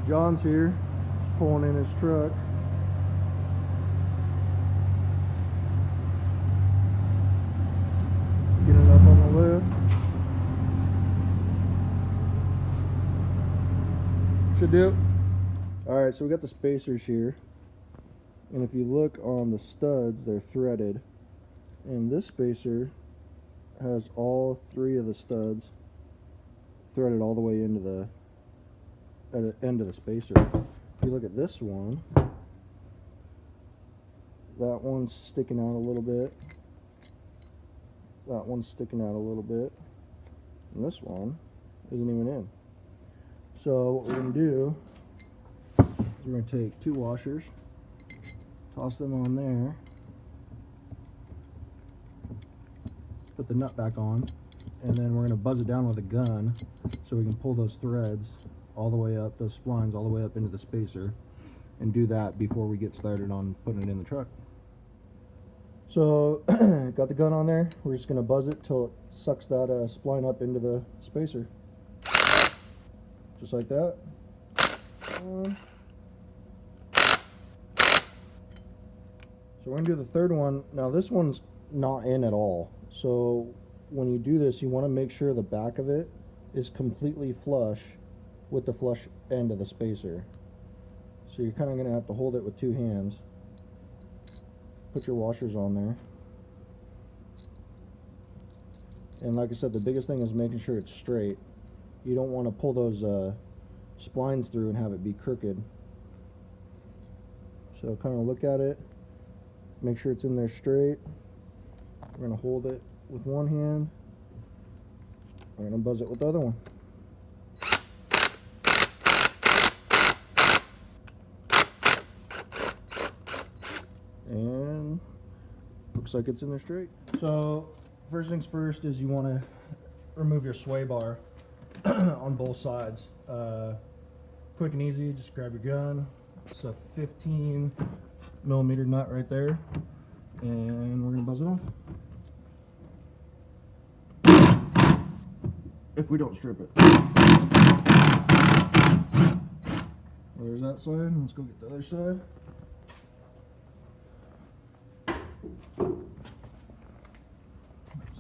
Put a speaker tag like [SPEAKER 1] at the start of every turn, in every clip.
[SPEAKER 1] John's here. He's pulling in his truck. Getting up on the lift. Should do. Alright, so we got the spacers here. And if you look on the studs, they're threaded. And this spacer has all three of the studs threaded all the way into the end of the spacer. If you look at this one, that one's sticking out a little bit. That one's sticking out a little bit. And this one isn't even in. So what we're going to do is we're going to take two washers, toss them on there, put the nut back on, and then we're going to buzz it down with a gun so we can pull those threads all the way up, those splines all the way up into the spacer, and do that before we get started on putting it in the truck. So got the gun on there. We're just going to buzz it till it sucks that spline up into the spacer. Just like that. So we're going to do the third one. Now this one's not in at all. So when you do this, you want to make sure the back of it is completely flush with the flush end of the spacer. So you're kind of going to have to hold it with two hands. Put your washers on there. And like I said, the biggest thing is making sure it's straight. You don't want to pull those splines through and have it be crooked. So kind of look at it, make sure it's in there straight. We're going to hold it with one hand. We're going to buzz it with the other one. And looks like it's in there straight. So first things first is you want to remove your sway bar on both sides. Quick and easy, just grab your gun. It's a 15 millimeter nut right there, and we're gonna buzz it off. If we don't strip it. There's that side. Let's go get the other side.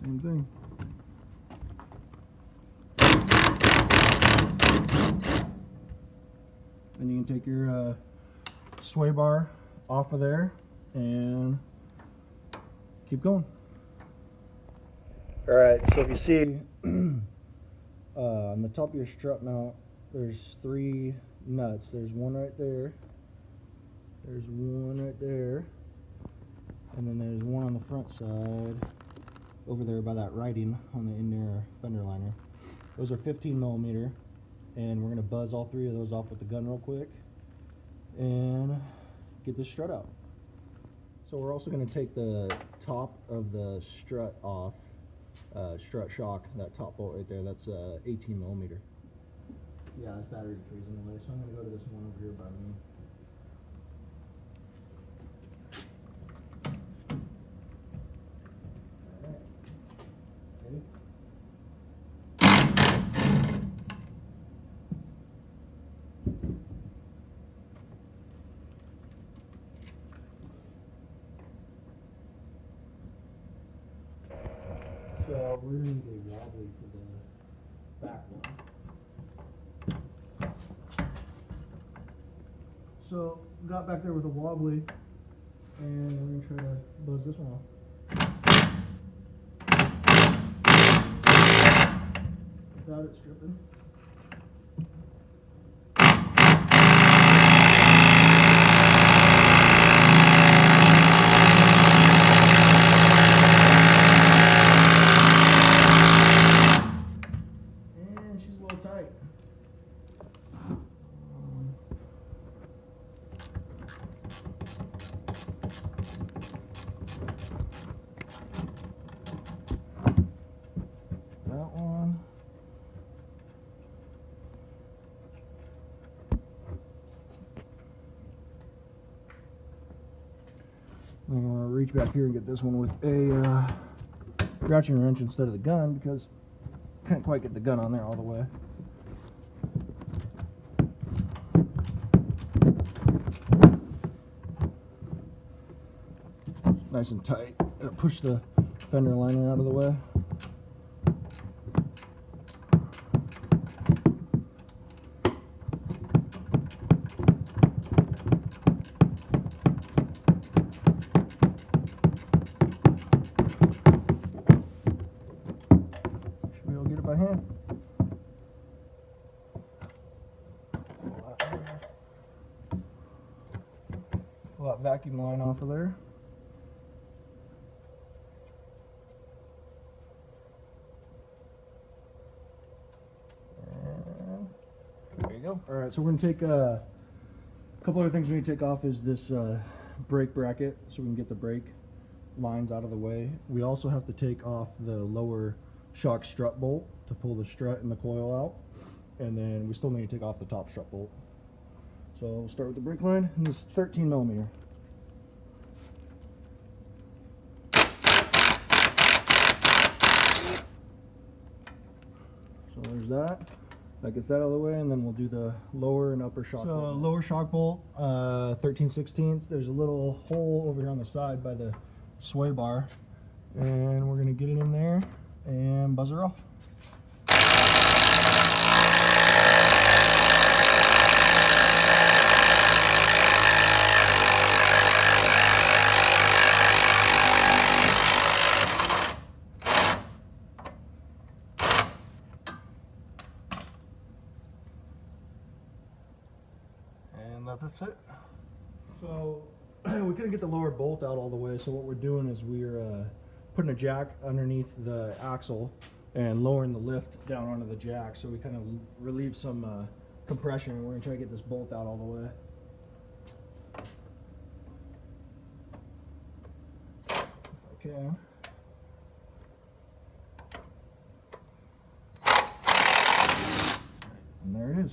[SPEAKER 1] Same thing. Then you can take your sway bar off of there and keep going. Alright, so if you see on the top of your strut mount, there's three nuts. There's one right there, there's one right there, and then there's one on the front side over there by that writing on the inner fender liner. Those are 15 millimeter, and we're going to buzz all three of those off with the gun real quick and get this strut out. So we're also going to take the top of the strut off, strut shock, that top bolt right there, that's 18 millimeter. Yeah, that's battery trees in the way, so I'm going to go to this one over here by me. Ready? So we're going to need a wobbly for the back one. So got back there with a wobbly, and we're going to try to buzz this one off. Without it stripping. And she's a little tight. That one. I'm going to reach back here and get this one with a grouching wrench instead of the gun, because I can't quite get the gun on there all the way. nice and tight. It'll push the fender liner out of the way. Should be able to get it by hand. Pull that vacuum line off of there. And there you go. Alright, so we're going to take a couple other things we need to take off is this brake bracket so we can get the brake lines out of the way. We also have to take off the lower shock strut bolt to pull the strut and the coil out. And then we still need to take off the top strut bolt. So we'll start with the brake line, and this is 13 millimeter. So there's that. That gets that out of the way, and then we'll do the lower and upper shock bolt. So lower shock bolt, 13/16. There's a little hole over here on the side by the sway bar, and we're gonna get it in there and buzzer off. That's it. So we couldn't get the lower bolt out all the way, so what we're doing is we're putting a jack underneath the axle and lowering the lift down onto the jack, so we kind of relieve some compression, and we're going to try to get this bolt out all the way. If I can. And there it is.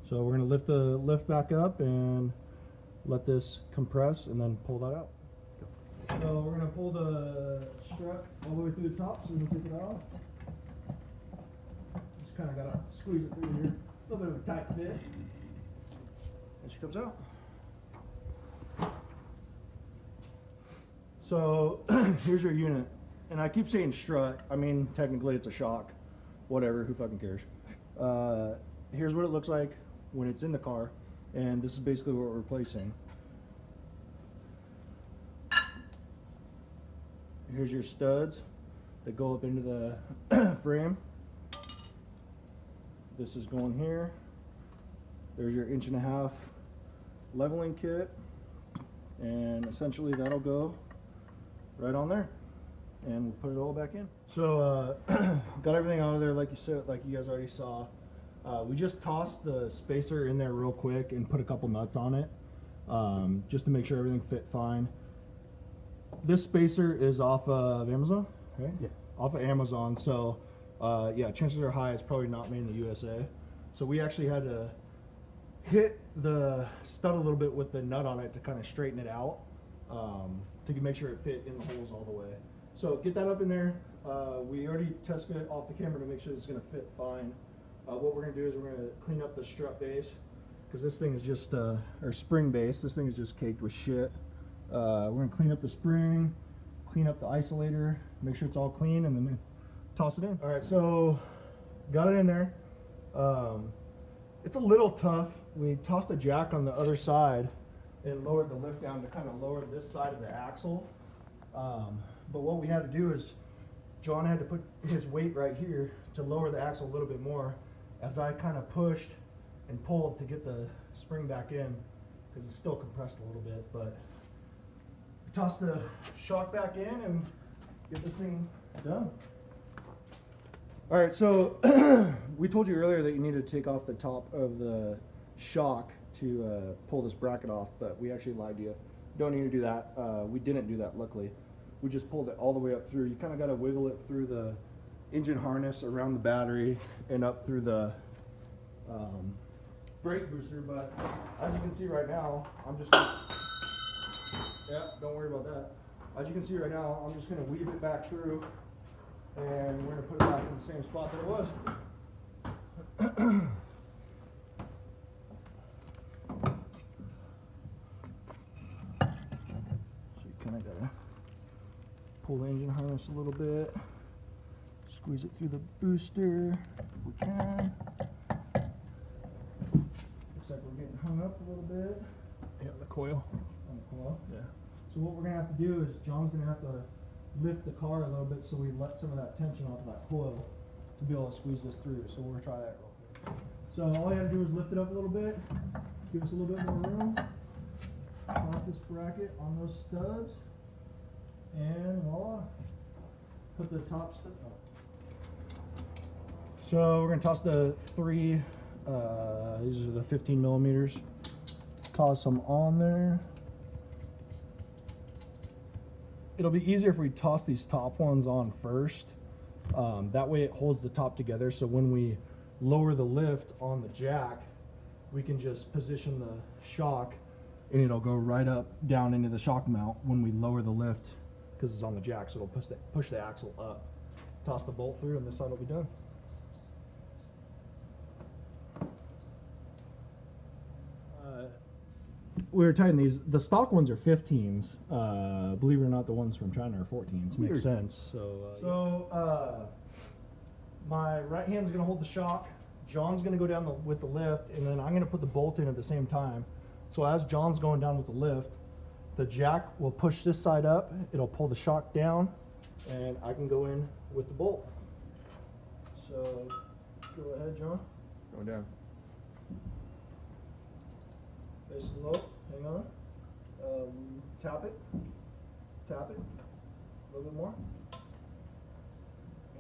[SPEAKER 1] So we're going to lift the lift back up and let this compress and then pull that out. So we're going to pull the strut all the way through the top so we can take it off. Just kind of got to squeeze it through here. A little bit of a tight fit. And she comes out. So here's your unit. And I keep saying strut. I mean, technically it's a shock. Whatever, who fucking cares. Here's what it looks like when it's in the car, and this is basically what we're replacing. Here's your studs that go up into the frame. This is going here. There's your 1.5 inch leveling kit, and essentially that'll go right on there, and we'll put it all back in. So got everything out of there, like you said, like you guys already saw. We just tossed the spacer in there real quick and put a couple nuts on it, just to make sure everything fit fine. This spacer is off of Amazon, right? Yeah. Off of Amazon, so yeah, chances are high it's probably not made in the USA. So we actually had to hit the stud a little bit with the nut on it to kind of straighten it out, to make sure it fit in the holes all the way. So get that up in there. We already test fit off the camera to make sure it's going to fit fine. What we're going to do is we're going to clean up the strut base, because this thing is just, or spring base, this thing is just caked with shit. We're going to clean up the spring, clean up the isolator, make sure it's all clean, and then toss it in. Alright, so got it in there. It's a little tough. We tossed a jack on the other side and lowered the lift down to kind of lower this side of the axle. But what we had to do is John had to put his weight right here to lower the axle a little bit more, as I kind of pushed and pulled to get the spring back in, because it's still compressed a little bit. But toss the shock back in and get this thing done. All right, so we told you earlier that you need to take off the top of the shock to pull this bracket off, but we actually lied to you. Don't need to do that. We didn't do that, luckily. We just pulled it all the way up through. You kind of got to wiggle it through the engine harness, around the battery, and up through the brake booster. But as you can see right now, I'm just gonna, yeah, don't worry about that. As you can see right now, I'm just going to weave it back through, and we're going to put it back in the same spot that it was. pull the engine harness a little bit, squeeze it through the booster if we can. Looks like we're getting hung up a little bit.
[SPEAKER 2] Yeah, the coil.
[SPEAKER 1] On the coil.
[SPEAKER 2] Yeah.
[SPEAKER 1] So what we're gonna have to do is John's gonna have to lift the car a little bit so we let some of that tension off of that coil to be able to squeeze this through. So we'll try that real quick. So all you have to do is lift it up a little bit, give us a little bit more room, toss this bracket on those studs, and voila. Put the top stud up. So we're gonna toss the three, these are the 15 millimeters. Toss them on there. It'll be easier if we toss these top ones on first. That way it holds the top together, so when we lower the lift on the jack, we can just position the shock and it'll go right up down into the shock mount when we lower the lift because it's on the jack, so it'll push the axle up. Toss the bolt through and this side will be done. We were tightening these. The stock ones are 15s. Believe it or not, the ones from China are 14s. Makes sense. So, my right hand's gonna hold the shock. John's gonna go down with the lift, and then I'm gonna put the bolt in at the same time. So as John's going down with the lift, the jack will push this side up. It'll pull the shock down, and I can go in with the bolt. So, go ahead, John.
[SPEAKER 2] Going down.
[SPEAKER 1] Nice and low. Hang on. Tap it. Tap it. A little bit more.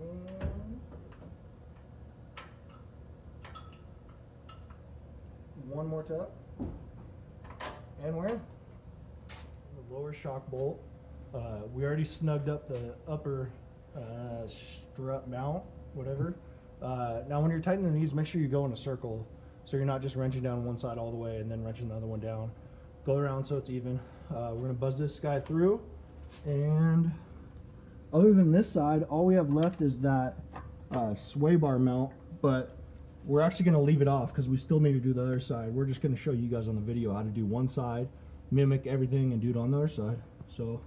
[SPEAKER 1] And one more tap. And we're in. The lower shock bolt. We already snugged up the upper strut mount, whatever. Now when you're tightening these, make sure you go in a circle so you're not just wrenching down one side all the way and then wrenching the other one down. Go around so it's even. We're going to buzz this guy through, and other than this side, all we have left is that sway bar mount, but we're actually going to leave it off because we still need to do the other side. We're just going to show you guys on the video how to do one side, mimic everything, and do it on the other side. So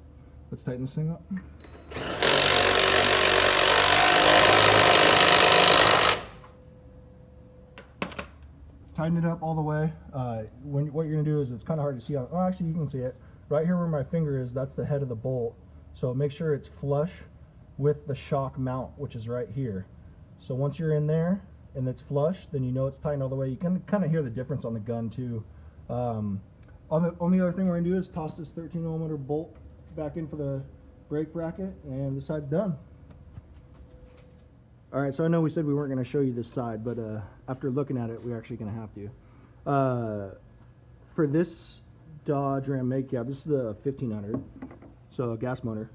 [SPEAKER 1] let's tighten this thing up. Tighten it up all the way. What you're going to do is, it's kind of hard to see. Oh, actually you can see it. Right here where my finger is, that's the head of the bolt. So make sure it's flush with the shock mount, which is right here. So once you're in there and it's flush, then you know it's tightened all the way. You can kind of hear the difference on the gun too. Only other thing we're going to do is toss this 13 millimeter bolt back in for the brake bracket, and this side's done. Alright, so I know we said we weren't going to show you this side, but after looking at it, we're actually going to have to. For this Dodge Ram Make Cab, this is the 1500, so a gas motor,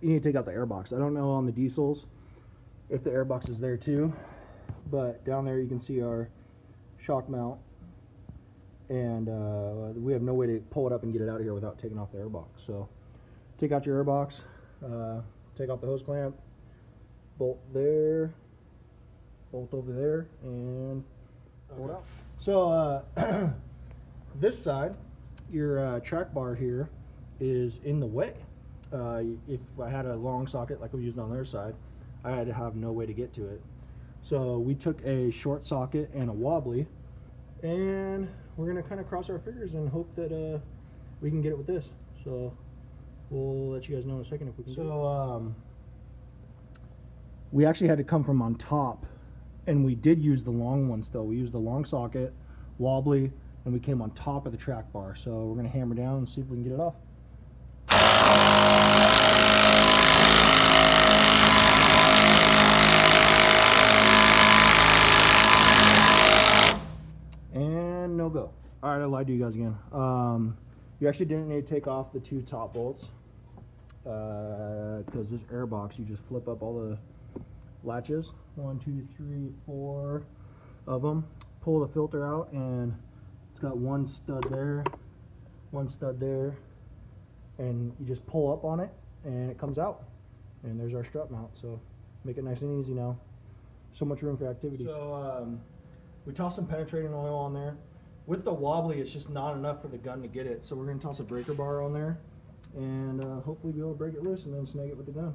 [SPEAKER 1] you need to take out the airbox. I don't know on the diesels if the airbox is there too, but down there you can see our shock mount, and we have no way to pull it up and get it out of here without taking off the airbox. So take out your airbox, take out the hose clamp, bolt there, bolt over there, and pull it out. So this side, your track bar here is in the way. If I had a long socket like we used on their side, I had to have no way to get to it. So we took a short socket and a wobbly, and we're gonna kind of cross our fingers and hope that we can get it with this. So we'll let you guys know in a second if we can. So we actually had to come from on top, and we did use the long one still. We used the long socket, wobbly, and we came on top of the track bar. So we're gonna hammer down and see if we can get it off. And no go. All right, I lied to you guys again. You actually didn't need to take off the two top bolts because this airbox, you just flip up all the latches, 1, 2, 3, 4 of them, pull the filter out, and it's got one stud there, and you just pull up on it and it comes out, and there's our strut mount. So make it nice and easy now. So much room for activities. So we toss some penetrating oil on there. With the wobbly, it's just not enough for the gun to get it, so we're going to toss a breaker bar on there and hopefully be able to break it loose and then snag it with the gun.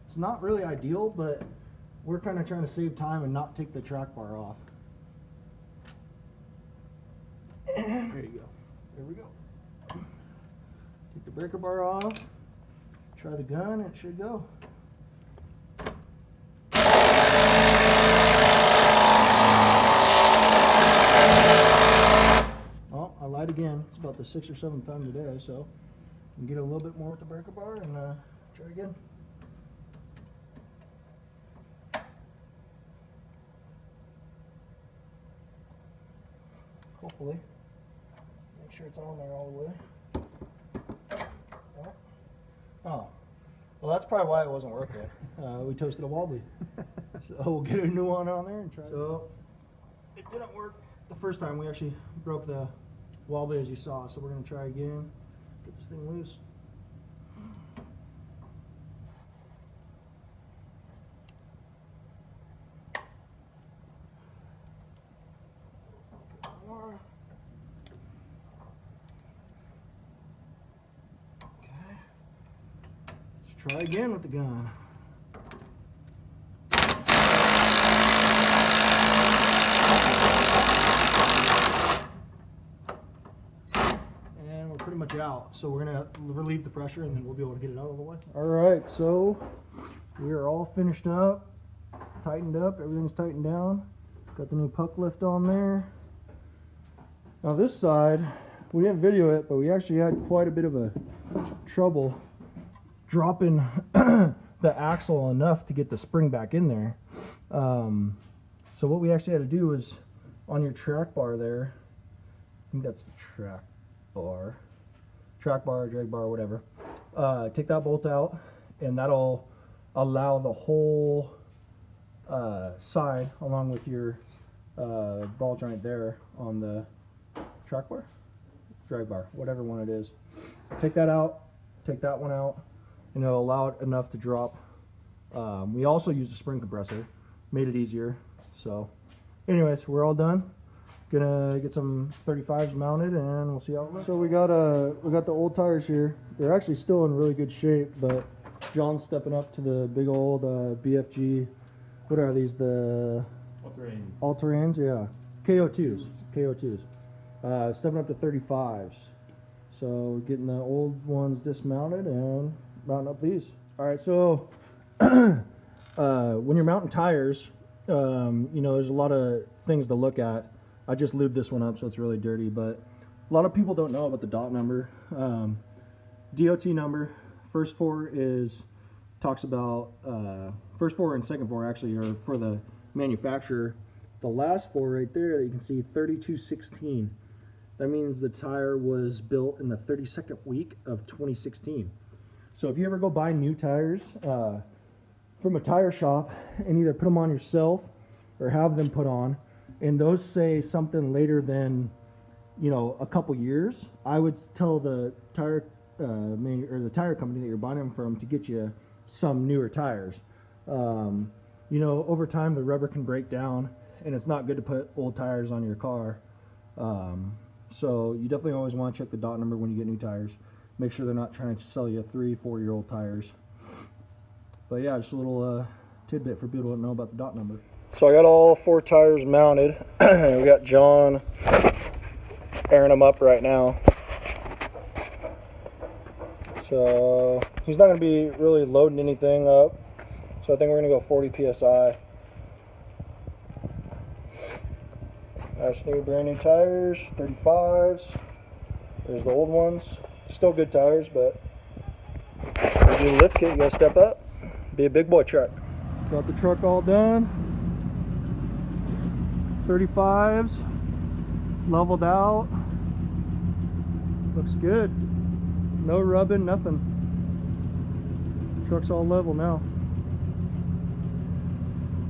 [SPEAKER 1] It's not really ideal, but we're kind of trying to save time and not take the track bar off. And
[SPEAKER 2] There you go.
[SPEAKER 1] there we go. Take the breaker bar off, try the gun, and it should go. Well, I lied again. It's about the 6th or 7th time today, so I can get a little bit more with the breaker bar and try again. Hopefully. Make sure it's on there all the way. Oh. Well, that's probably why it wasn't working. We toasted a wobbly. So we'll get a new one on there and try it. So it didn't work the first time. We actually broke the wobbly as you saw. So we're going to try again. Get this thing loose. More. Okay. Let's try again with the gun. And we're pretty much out. So we're gonna relieve the pressure and then we'll be able to get it out of the way. All right, so we are all finished up, tightened up, everything's tightened down. Got the new puck lift on there. Now this side, we didn't video it, but we actually had quite a bit of a trouble dropping the axle enough to get the spring back in there. So what we actually had to do is on your track bar there, I think that's the track bar, drag bar, whatever. Take that bolt out, and that'll allow the whole side, along with your ball joint there on the track bar, drag bar, whatever one it is. Take that out, take that one out, and it'll allow it enough to drop. We also used a spring compressor, made it easier. So anyways, we're all done. Gonna get some 35s mounted and we'll see how it looks. So we got the old tires here. They're actually still in really good shape, but John's stepping up to the big old BFG. What are these? The all-terrains, yeah. KO2s. Stepping up to 35s. So getting the old ones dismounted and mounting up these. All right, so when you're mounting tires, you know, there's a lot of things to look at. I just lubed this one up, so it's really dirty, but a lot of people don't know about the dot number. DOT number, first four talks about, first four and second four actually are for the manufacturer. The last four right there that you can see, 3216. That means the tire was built in the 32nd week of 2016. So if you ever go buy new tires from a tire shop and either put them on yourself or have them put on, and those say something later than, you know, a couple years, I would tell the tire the tire company that you're buying them from to get you some newer tires. You know, over time the rubber can break down, and it's not good to put old tires on your car. So you definitely always want to check the dot number when you get new tires. Make sure they're not trying to sell you 3-4 year old tires. But yeah, just a little tidbit for people to know about the dot number. So I got all four tires mounted. We got John airing them up right now. So he's not going to be really loading anything up. So I think we're going to go 40 PSI. Nice new brand new tires, 35s. There's the old ones. Still good tires, but when you do lift kit, you gotta step up. Be a big boy truck. Got the truck all done. 35s, leveled out. Looks good. No rubbing, nothing. Truck's all level now.